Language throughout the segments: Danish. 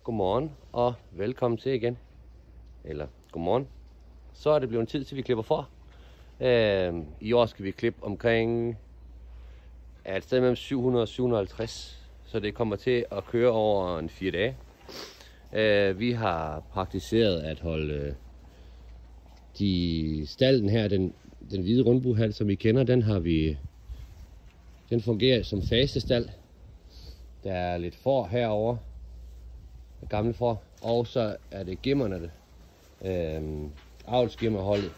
Godmorgen og velkommen til igen. Eller godmorgen. Så er det blevet tid til, vi klipper for. I år skal vi klippe omkring et sted mellem 700 og 750. Så det kommer til at køre over en 4 dage. Vi har praktiseret at holde stalden her, den hvide rundbuehal, som I kender, den fungerer som fastestald. Der er lidt får herover, gamle får, og så er det gimmerne, avlsgimmerholdet.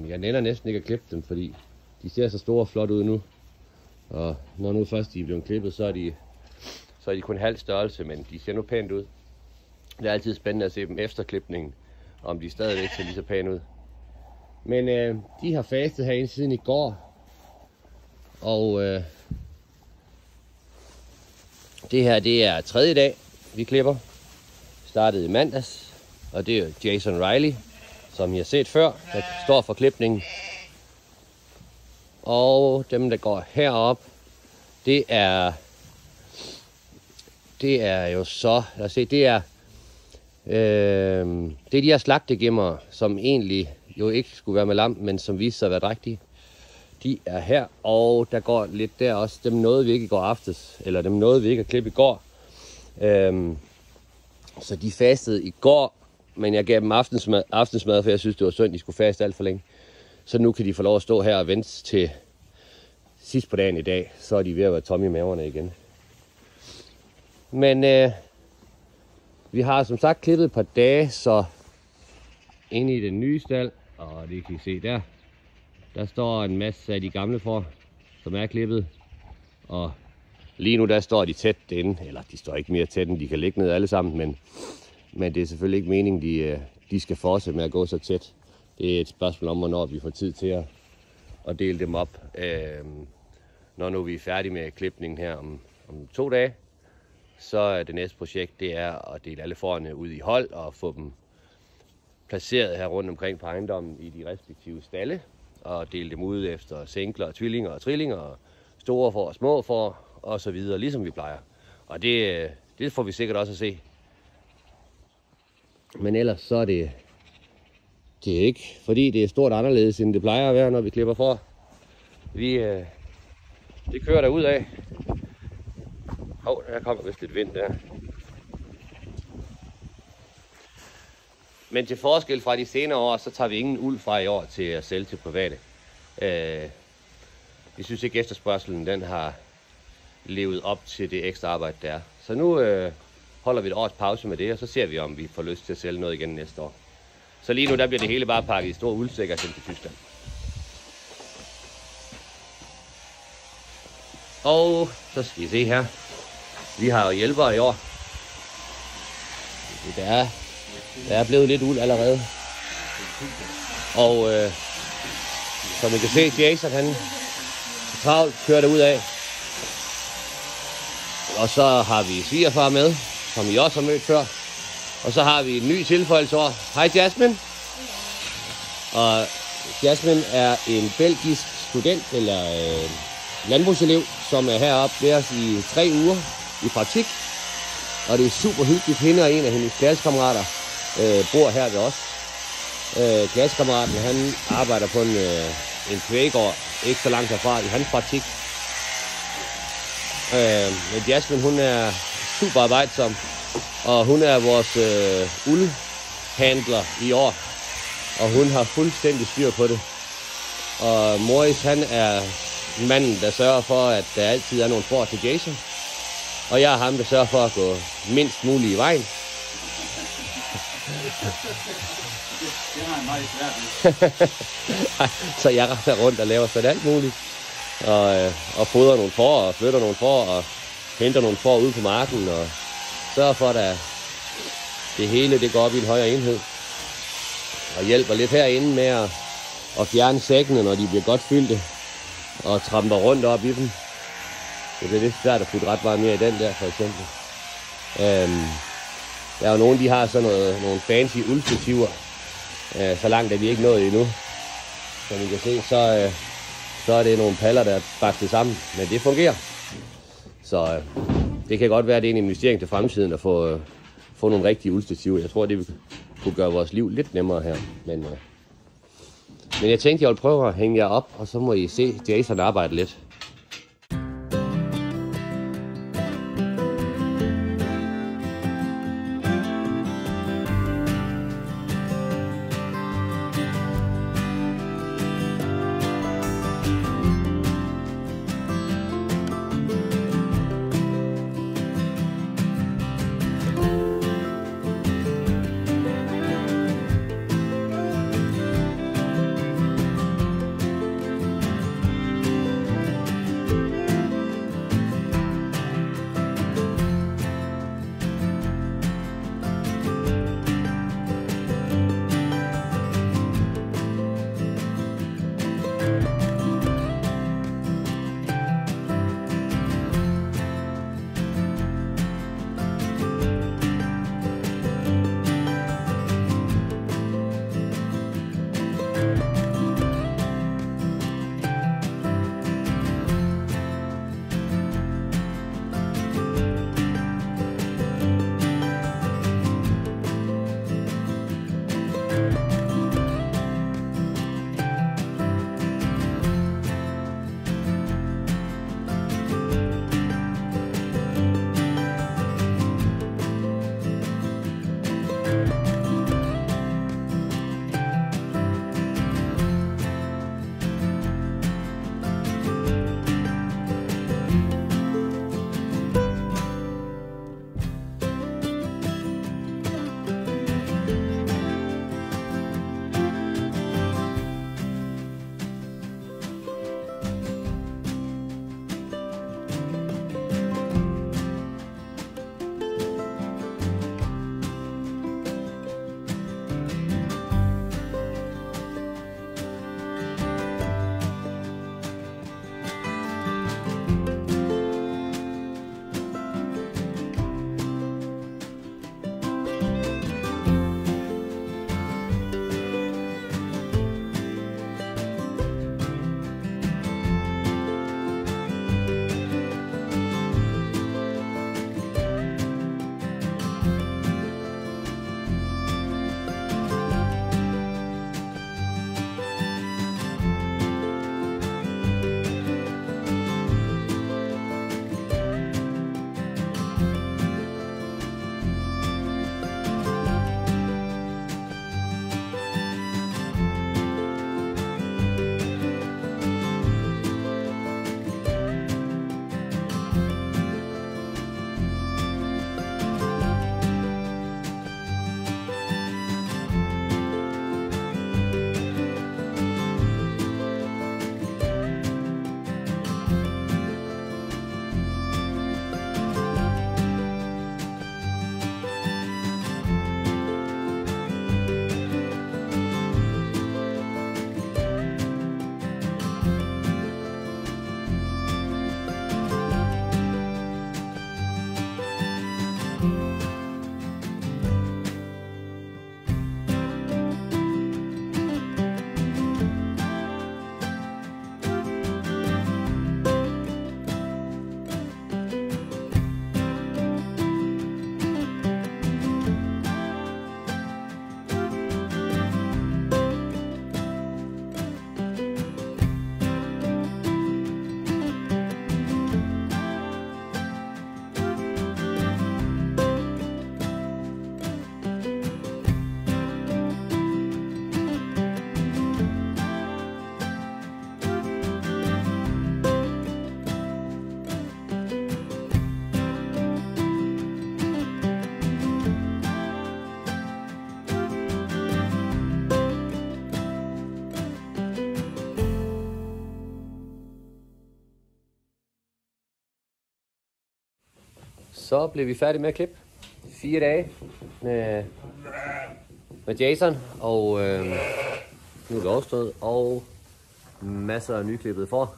Jeg nænder næsten ikke at klippe dem, fordi de ser så store og flot ud nu. Og når nu først de er blevet klippet, så er de kun halv størrelse, men de ser nu pænt ud. Det er altid spændende at se dem efter klipningen, om de stadigvæk ser lige så pæne ud. Men de har fastet herinde siden i går, og det her, det er 3. dag, vi klipper. Startede i mandags, og det er Jason Riley, som I har set før, der står for klipningen. Og dem, der går herop, det er jo så, lad os se, det er de her slagtegimmer, som egentlig jo ikke skulle være med lam, men som viste sig at være drægtige. De er her, og der går lidt der også. Dem nåede vi ikke i går aftes, eller dem nåede vi ikke at klippe i går. Så de fastede i går, men jeg gav dem aftensmad, for jeg synes, det var synd, de skulle faste alt for længe. Så nu kan de få lov at stå her og vente til sidst på dagen i dag. Så er de ved at være tomme i maverne igen. Men vi har som sagt klippet et par dage, så inde i den nye stald, og det kan I se der står en masse af de gamle får, som er klippet. Og lige nu der står de tæt inde, eller de står ikke mere tæt, end de kan ligge ned alle sammen, men det er selvfølgelig ikke meningen, de skal fortsætte med at gå så tæt. Det er et spørgsmål om, hvornår vi får tid til at dele dem op. Når nu vi er færdige med klipningen her om 2 dage, så er det næste projekt, det er at dele alle fårene ud i hold og få dem placeret her rundt omkring på ejendommen i de respektive stalle. Og dele dem ud efter sænkler, tvillinger og trillinger, og store får og små får og så videre, ligesom vi plejer. Og det får vi sikkert også at se. Men ellers så er det ikke, fordi det er stort anderledes, end det plejer at være, når vi klipper for. Det kører der ud af. Der kommer vist lidt vind der. Men til forskel fra de senere år, så tager vi ingen uld fra i år til at sælge til private. Vi synes ikke, efterspørgselen den har levet op til det ekstra arbejde, der er. Så nu holder vi et års pause med det, og så ser vi, om vi får lyst til at sælge noget igen næste år. Så lige nu der bliver det hele bare pakket i store uldsækker til Tyskland. Og så skal I se her. Vi har jo hjælpere i år. Der er blevet lidt uld allerede. Og som I kan se, Jason han travlt kører derud af. Og så har vi svigerfar med, som I også har mødt før. Og så har vi en ny tilføjelse over. Hej Jasmine. Og Jasmine er en belgisk student eller landbrugselev, som er heroppe ved os i 3 uger i praktik. Og det er super hyggeligt. Hende og en af hendes klassekammerater bor her ved os. Klassekammeraten han arbejder på en kvæggård ikke så langt herfra i hans praktik. Men Jasmine hun er super arbejdsom, og hun er vores uldhandler i år. Og hun har fuldstændig styr på det. Og Morris han er manden, der sørger for, at der altid er nogle får til Jason. Og jeg er ham, der sørger for at gå mindst muligt i vejen. Det har han meget svært. Så jeg render rundt og laver sådan alt muligt. Og fodrer nogle får og flytter nogle får og henter nogle får ude på marken. Og sørger for, at det hele det går op i en højere enhed. Og hjælper lidt herinde med at fjerne sækkene, når de bliver godt fyldte. Og tramper rundt op i dem. Det bliver lidt svært at putte ret meget mere i den der, for eksempel. Der er jo nogen, de har sådan nogle fancy uldstativer. Så langt er vi ikke nået endnu. Som I kan se, så er det nogle paller, der er bakket sammen. Men det fungerer. Så Det kan godt være, at det er en investering til fremtiden at få nogle rigtige uldstativer. Jeg tror, det vil kunne gøre vores liv lidt nemmere her. Men jeg tænkte, jeg ville prøve at hænge jer op, og så må I se Jason arbejde lidt. Så blev vi færdige med at klippe 4 dage med Jason, og nu er det overstået, og masser af nyklippet for.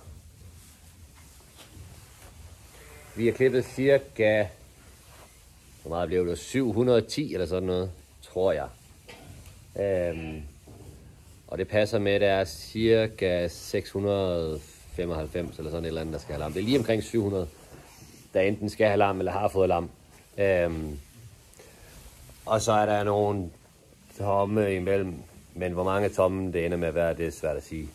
Vi har klippet cirka, hvor meget blev det, 710 eller sådan noget, tror jeg. Og det passer med, at der er cirka 695 eller sådan et eller andet, der skal have larm. Det er lige omkring 700. der enten skal have lam eller har fået lam. Og så er der nogle tomme imellem, men hvor mange tomme det ender med at være, det er svært at sige.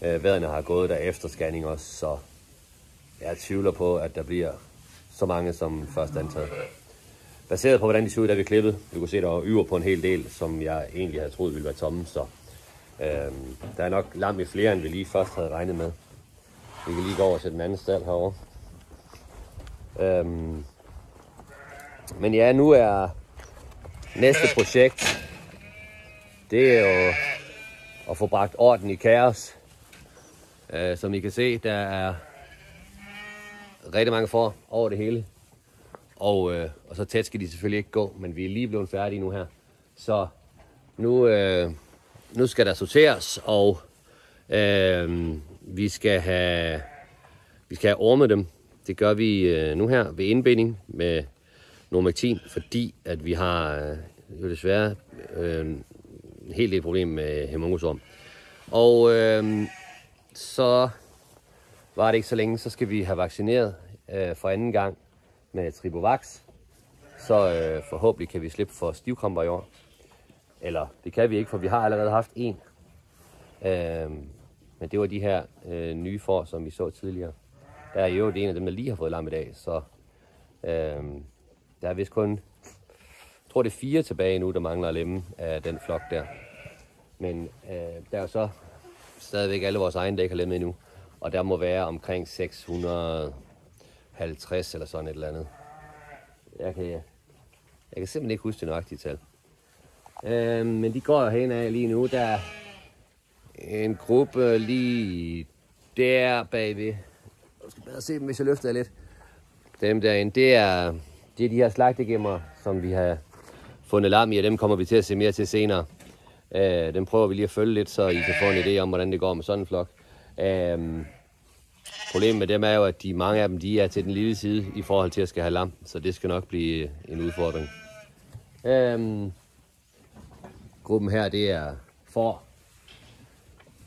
Vejrene har gået der efter scanning også, så jeg tvivler på, at der bliver så mange som først antaget. Baseret på, hvordan de så ud, da vi klippede. Du kan se, der var yver på en hel del, som jeg egentlig havde troet ville være tomme. Så der er nok lam i flere, end vi lige først havde regnet med. Vi kan lige gå over til den anden stald herovre. Men ja, nu er næste projekt, det er jo at få bragt orden i kaos. Som I kan se, der er rigtig mange får over det hele. Og så tæt skal de selvfølgelig ikke gå, men vi er lige blevet færdige nu her. Så nu skal der sorteres, og vi skal have ormet dem. Det gør vi nu her ved indbinding med Normectin, fordi at vi har jo desværre en hel del problem med hæmongousorm. Og så var det ikke så længe, så skal vi have vaccineret for anden gang med Tribovax. Så forhåbentlig kan vi slippe for stivkramper i år. Eller det kan vi ikke, for vi har allerede haft en. Men det var de her nye får, som vi så tidligere. Der er jo en af dem, der lige har fået lam i dag. Så der er vist kun, jeg tror det er 4 tilbage nu, der mangler at lemme af den flok der. Men der er jo så stadigvæk alle vores egne, der ikke har lemmet endnu. Og der må være omkring 650 eller sådan et eller andet. Jeg kan simpelthen ikke huske det nøjagtige tal. Men de går hen af lige nu. Der er en gruppe lige der bagved. Jeg skal bedre se dem, hvis jeg løfter lidt. Dem derinde, det er de her slagtegemmer, som vi har fundet lam i, og dem kommer vi til at se mere til senere. Dem prøver vi lige at følge lidt, så I kan få en idé om, hvordan det går med sådan en flok. Problemet med dem er jo, at mange af dem de er til den lille side i forhold til at skal have lam, så det skal nok blive en udfordring. Gruppen her, det er får.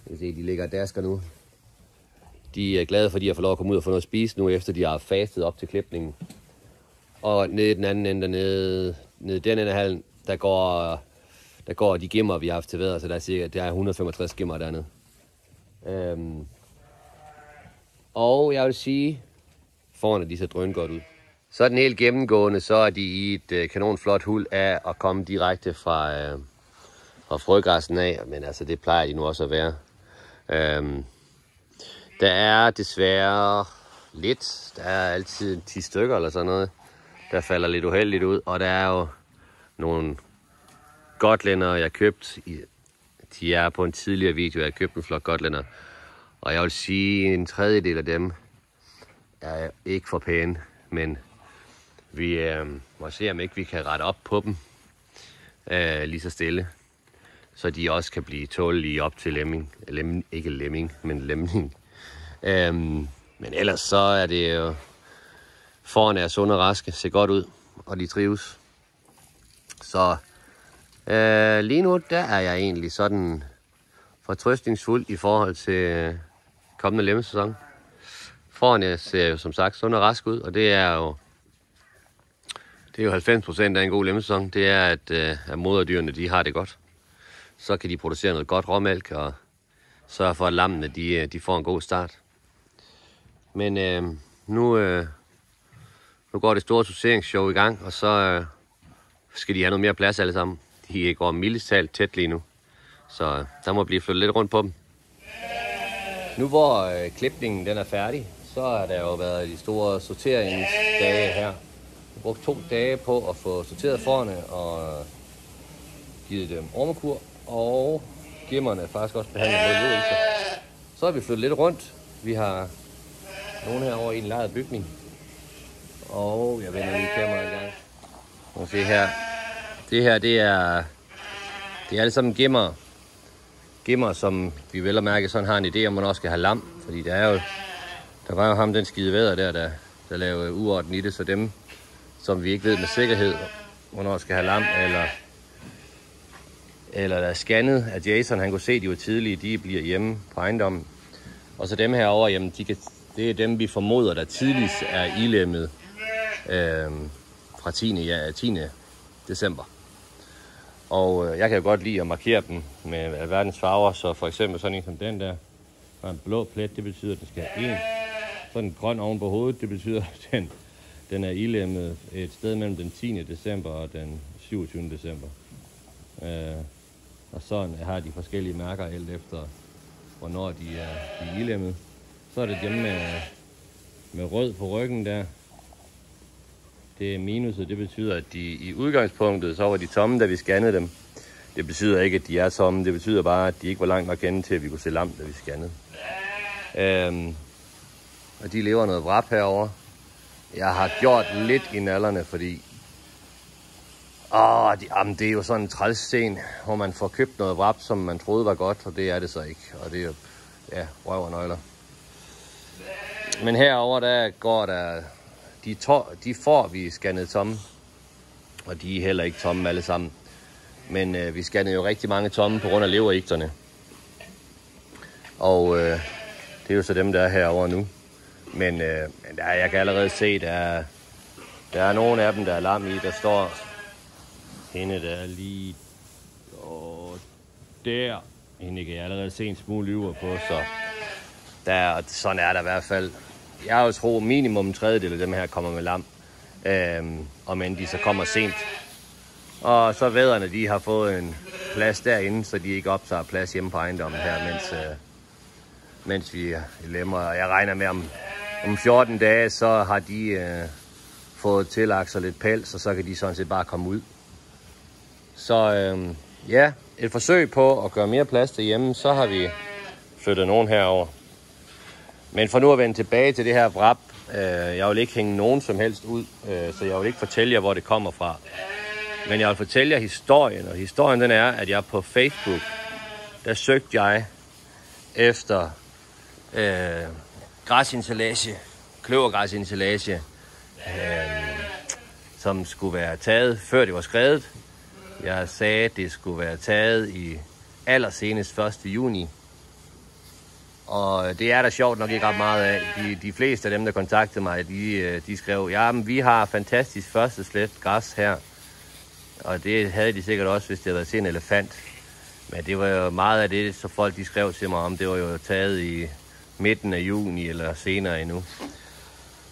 Jeg kan se, de ligger og dasker nu. De er glade for, at de har fået lov at komme ud og få noget at spise nu, efter de har fastet op til klipningen. Og nede i den anden ende, nede i den ende af hallen, der går de gemmer, vi har haft til vædder, så der er 165 gemmer dernede. Og jeg vil sige, forerne de ser drøn godt ud. Så er den helt gennemgående, så er de i et kanonflot huld af at komme direkte fra frøgræssen af, men altså det plejer de nu også at være. Der er desværre lidt, der er altid 10 stykker eller sådan noget, der falder lidt uheldigt ud, og der er jo nogle gotlænder, jeg købt. De er på en tidligere video, jeg købte en flok gotlænder, og jeg vil sige, en tredjedel af dem er ikke for pæne, men vi må se, om ikke vi kan rette op på dem lige så stille, så de også kan blive tålelige op til lemming. Ikke lemming, men lemning. Men ellers så er det jo, forerne er sunde og raske, ser godt ud, og de trives. Så lige nu, der er jeg egentlig sådan fortrøstningsfuld i forhold til kommende lemmesæson. Forerne ser jo som sagt sunde og raske ud, og det er jo 90% af en god lemmesæson. Det er, at moderdyrene de har det godt. Så kan de producere noget godt råmælk og sørge for, at lammene de får en god start. Men nu går det store sorteringsshow i gang, og så skal de have noget mere plads alle sammen. De går mildest talt tæt lige nu, så der må blive flyttet lidt rundt på dem. Nu hvor klipningen den er færdig, så har der jo været de store sorteringsdage her. Jeg brugte 2 dage på at få sorteret forerne og givet dem ormekur, og gemmerne faktisk også behandlet mod jordilser. Så har vi flyttet lidt rundt. Vi har nogle herovre i en lejet bygning. Og jeg vender lige kameraet i gang. Og se her. Det her, det er alle sammen gemmer. Gemmer, som vi vel at mærke sådan har en idé om, man også skal have lam. Fordi der var jo ham, den skide vædder der lavede uorden i det. Så dem, som vi ikke ved med sikkerhed, hvornår skal have lam, eller der er scannet af Jason, han kunne se, de var tidlige, de bliver hjemme på ejendommen. Og så dem herovre, jamen, det er dem, vi formoder, der tidligst er ilemmet fra 10. december. Og jeg kan jo godt lide at markere dem med verdens farver, så for eksempel sådan en som den der, der er en blå plet, det betyder, at den skal have en. Sådan en grøn oven på hovedet, det betyder, at den er ilemmet et sted mellem den 10. december og den 27. december. Og sådan har de forskellige mærker alt efter, hvornår de er ilemmet. Så er det dem med rød på ryggen der. Det er minuset, det betyder, at de i udgangspunktet, så var de tomme, da vi scannede dem. Det betyder ikke, at de er tomme, det betyder bare, at de ikke var langt nok henne til, at vi kunne se lam, da vi scannede. Og de lever noget vrap herover. Jeg har gjort lidt i nallerne, fordi det er jo sådan en trælssten, hvor man får købt noget vrap, som man troede var godt, og det er det så ikke. Og det er jo, røv og nøgler. Men herover der går der, de får vi scannet tomme, og de er heller ikke tomme alle sammen. Men vi scannede jo rigtig mange tomme på grund af leverigterne. Og det er jo så dem, der er herover nu. Men jeg kan allerede se, der er nogle af dem, der er lam i. Der står hende, der er lige der. Hende kan jeg allerede se en smule lyver på, så sådan er der i hvert fald. Jeg har jo tro minimum en tredjedel af dem her kommer med lam, og men de så kommer sent. Og så vædderne, de har fået en plads derinde, så de ikke optager plads hjemme på ejendommen her, mens vi lemmer. Og jeg regner med, om 14 dage, så har de fået tillagt sig lidt pels, og så kan de sådan set bare komme ud. Så et forsøg på at gøre mere plads derhjemme, så har vi flyttet nogen herover. Men for nu at vende tilbage til det her vrap, jeg vil ikke hænge nogen som helst ud, så jeg vil ikke fortælle jer, hvor det kommer fra. Men jeg vil fortælle jer historien, og historien den er, at jeg på Facebook, der søgte jeg efter græsinstallage, kløvergræsinstallage, som skulle være taget, før det var skredet. Jeg sagde, at det skulle være taget i allersenest 1. juni. Og det er der sjovt nok ikke ret meget af. De fleste af dem, der kontaktede mig, de skrev, jamen vi har fantastisk første slet græs her. Og det havde de sikkert også, hvis det havde været til en elefant. Men det var jo meget af det, så folk de skrev til mig om, det var jo taget i midten af juni eller senere endnu.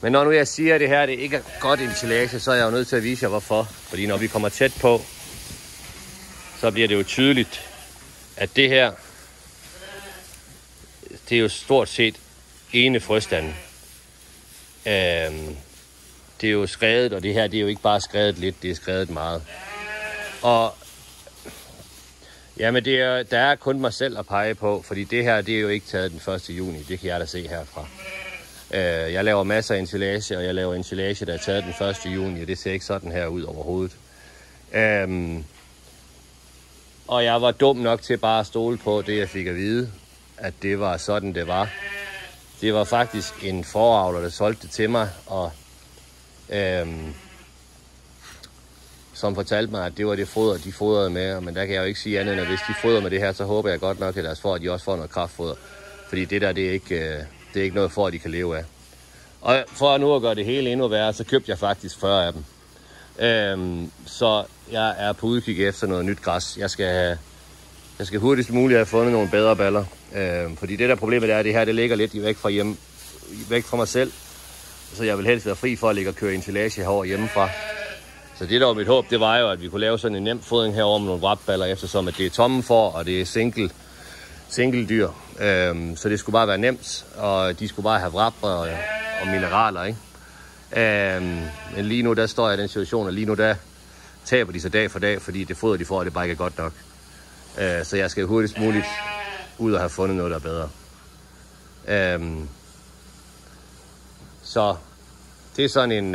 Men når nu jeg siger, at det her det ikke er godt ensilage, så er jeg jo nødt til at vise jer hvorfor. Fordi når vi kommer tæt på, så bliver det jo tydeligt, at det her, det er jo stort set ene frøstanden. Det er jo skredet, og det her det er jo ikke bare skredet lidt, det er skredet meget. Og jamen der er kun mig selv at pege på, fordi det her det er jo ikke taget den 1. juni, det kan jeg da se herfra. Jeg laver masser af ensilage, og jeg laver ensilage, der er taget den 1. juni, og det ser ikke sådan her ud overhovedet. Og jeg var dum nok til bare at stole på det, jeg fik at vide, at det var sådan, det var. Det var faktisk en foravler, der solgte det til mig, og som fortalte mig, at det var det foder, de fodrede med. Men der kan jeg jo ikke sige andet, end at hvis de fodrer med det her, så håber jeg godt nok, at de også får noget kraftfoder. Fordi det der, det er ikke noget for, at de kan leve af. Og for nu at gøre det hele endnu værre, så købte jeg faktisk 40 af dem. Så jeg er på udkig efter noget nyt græs. Jeg skal hurtigst muligt have fundet nogle bedre baller. Fordi det der problemet er, at det her det ligger lidt væk fra mig selv. Så jeg vil helst være fri for at ligge og køre ensilage herovre hjemmefra. Så det der var mit håb, det var jo, at vi kunne lave sådan en nem fodring herovre med nogle vrapballer, eftersom at det er tomme for, og det er single dyr. Så det skulle bare være nemt, og de skulle bare have vrap og mineraler, ikke? Men lige nu, der står jeg i den situation, og lige nu, der taber de sig dag for dag, fordi det foder, de får, det bare ikke er godt nok. Så jeg skal hurtigst muligt ud og have fundet noget, der er bedre. Så det er sådan en,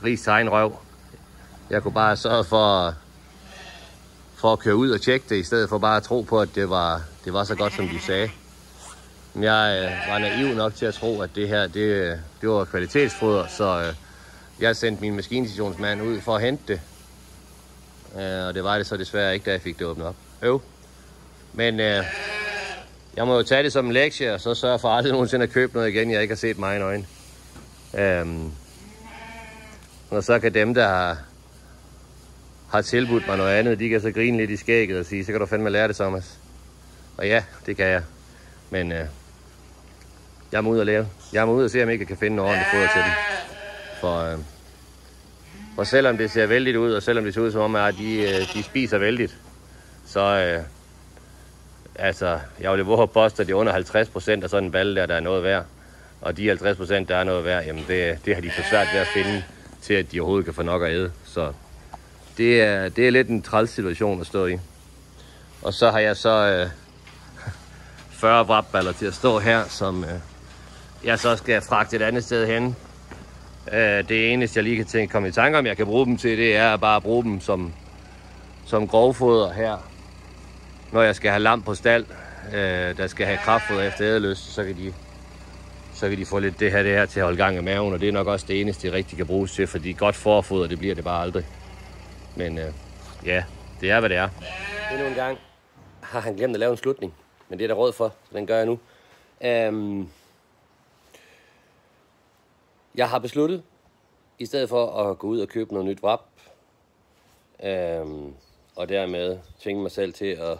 ris til egen røv. Jeg kunne bare sørge for at køre ud og tjekke det, i stedet for bare at tro på, at det var så godt, som de sagde. Men jeg var naiv nok til at tro, at det her, det var kvalitetsfoder, så jeg sendte min maskinstationsmand ud for at hente det. Og det var det så desværre ikke, da jeg fik det åbnet op. Men Jeg må jo tage det som en lektie, og så sørge for aldrig nogensinde at købe noget igen, jeg ikke har set mig i øjne. Og så kan dem, der har tilbudt mig noget andet, de kan så grine lidt i skægget og sige, så kan du fandme lære det, Thomas. Og ja, det kan jeg. Men jeg må ud og lave. Jeg må ud og se, om jeg ikke kan finde noget ordentligt foder til dem. For selvom det ser vældigt ud, og selvom det ser ud som om, at de spiser vældigt, så altså, jeg vil våge post, at det er under 50% af sådan en balle der er noget værd. Og de 50%, der er noget værd, jamen det har de for svært ved at finde, til at de overhovedet kan få nok at æde. Så det er lidt en træls situation at stå i. Og så har jeg så 40 wrapballer til at stå her, som jeg så skal fragte et andet sted hen. Det eneste, jeg lige kan komme i tanke om, jeg kan bruge dem til, det er bare at bruge dem som grovfoder her. Når jeg skal have lam på stald, der skal have kraftfoder efter ædelyst, så kan de få lidt det her til at holde gang i maven. Og det er nok også det eneste, det rigtig kan bruges til, fordi godt forfoder, det bliver det bare aldrig. Men ja, det er, hvad det er. Endnu en gang har han glemt at lave en slutning, men det er der råd for, så den gør jeg nu. Jeg har besluttet, i stedet for at gå ud og købe noget nyt wrap, og dermed tvinge mig selv til at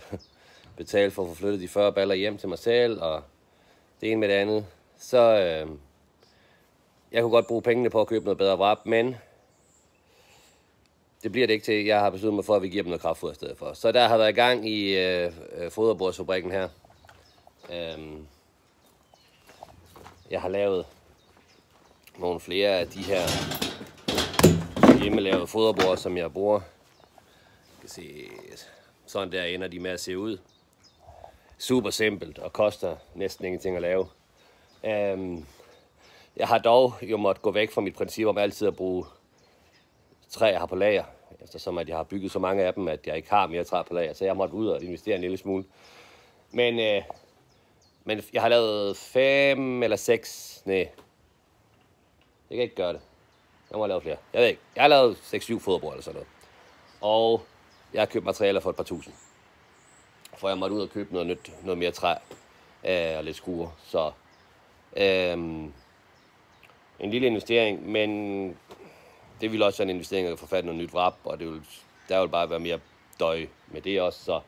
betale for at få flyttet de 40 baller hjem til mig selv, og det ene med det andet, så jeg kunne godt bruge pengene på at købe noget bedre wrap, men det bliver det ikke til. Jeg har besluttet mig for, at vi giver dem noget kraftfoder i stedet for. Så der har været i gang i foderbordsfabrikken her. Jeg har lavet nogle flere af de her hjemmelavede foderbord, som jeg bruger. Jeg kan se, sådan der ender de med at se ud. Super simpelt og koster næsten ingenting at lave. Jeg har dog jo måttet gå væk fra mit princip om altid at bruge træ, jeg har på lager, eftersom at jeg har bygget så mange af dem, at jeg ikke har mere træ på lager, så jeg måtte ud og investere en lille smule. Men jeg har lavet 5 eller 6, nej, jeg kan ikke gøre det. Jeg må have lavet flere. Jeg ved ikke. Jeg har lavet 6-7 foderbord eller sådan noget. Og jeg har købt materialer for et par tusind. For jeg måtte ud og købe noget nyt, noget mere træ og lidt skruer. Så en lille investering, men det vil også være en investering at få fat i noget nyt wrap, og der vil bare være mere døj med det også. Så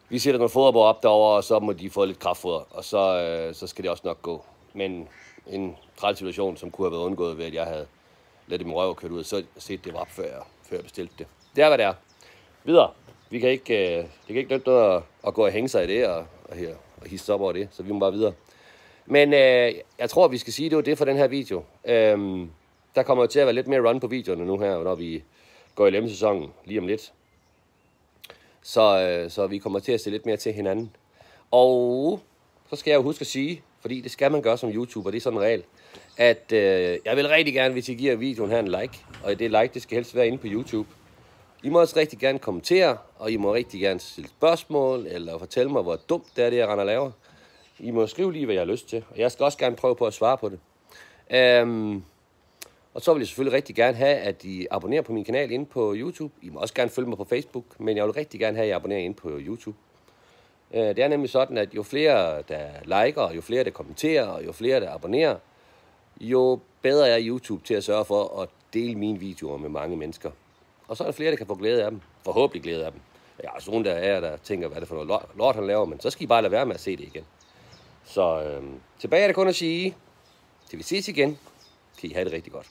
vi sætter nogle foderbord op derovre, og så må de få lidt kraftfoder, og så skal det også nok gå. Men en træls situation, som kunne have været undgået ved, at jeg havde lidt min røv og kørt ud, så set det wrap, før jeg bestilte det. Det er, hvad det er. Videre. Det kan ikke nytte noget at gå og hænge sig i det og hisse op over det, så vi må bare videre. Men jeg tror, vi skal sige, at det var det for den her video. Der kommer jo til at være lidt mere run på videoerne nu her, når vi går i lemmesæsonen lige om lidt. Så vi kommer til at se lidt mere til hinanden. Og så skal jeg jo huske at sige, fordi det skal man gøre som YouTuber, det er sådan en regel, at jeg vil rigtig gerne, hvis I giver videoen her en like, og det like, det skal helst være inde på YouTube. I må også rigtig gerne kommentere, og I må rigtig gerne stille spørgsmål, eller fortælle mig, hvor dumt det er, det jeg render og laver. I må skrive lige, hvad jeg har lyst til, og jeg skal også gerne prøve på at svare på det. Og så vil jeg selvfølgelig rigtig gerne have, at I abonnerer på min kanal inde på YouTube. I må også gerne følge mig på Facebook, men jeg vil rigtig gerne have, at I abonnerer inde på YouTube. Det er nemlig sådan, at jo flere, der liker, jo flere, der kommenterer, og jo flere, der abonnerer, jo bedre er YouTube til at sørge for at dele mine videoer med mange mennesker. Og så er der flere, der kan få glæde af dem. Forhåbentlig glæde af dem. Jeg har også nogen, der tænker, hvad er det for noget lort, han laver, men så skal I bare lade være med at se det igen. Så tilbage er det kun at sige, til vi ses igen, kan I have det rigtig godt.